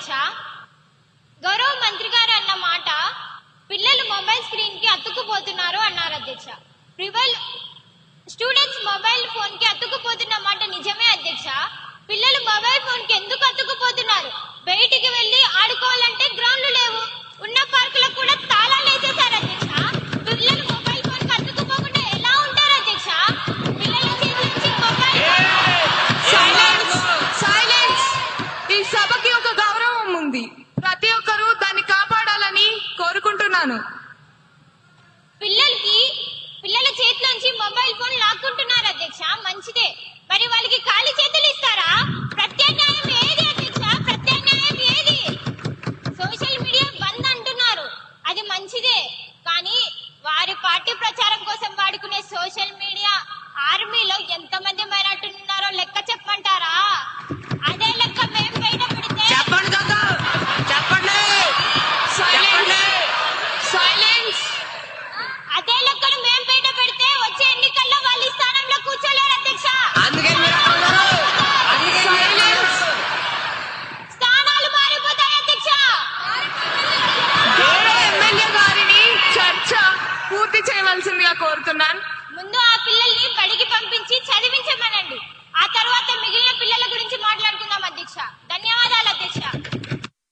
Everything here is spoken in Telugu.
అధ్యక్ష. గౌరవ మంత్రి గారు అన్న మాట, పిల్లలు మొబైల్ స్క్రీన్ కి అతుక్కుపోతున్నారు అన్నారు అధ్యక్ష. స్టూడెంట్స్ మొబైల్ ఫోన్ కి అతుక్కుపోతున్న మాట నిజమే అధ్యక్ష. పిల్లలు మొబైల్ ఫోన్ కి ఎందుకు అతుక్కుపోతున్నారు? బయటికి వెళ్లి ఆడుకోవాలంటే గ్రౌండ్లు లేవు, ఉన్న పార్కులకు కూడా తాళాలు వేసేశారు అధ్యక్ష. పిల్లలు మొబైల్ ఫోన్ కి అతుక్కుపోకుండా ఎలా ఉంటారు అధ్యక్ష? పిల్లల చేతి నుంచి మొబైల్ సైలెన్స్. ఈ సభకి ఒక గౌరవం ఉంది, ప్రతి ఒక్కరూ దాన్ని కాపాడాలని కోరుకుంటున్నాను. పిల్లల చేతిలోంచి మొబైల్ ఫోన్ లాక్కుంటున్నారు అధ్యక్ష. మంచిదే, మరి వాళ్ళకి ఖాళీ చేతులు ఇస్తారా? ప్రత్యామ్నాయం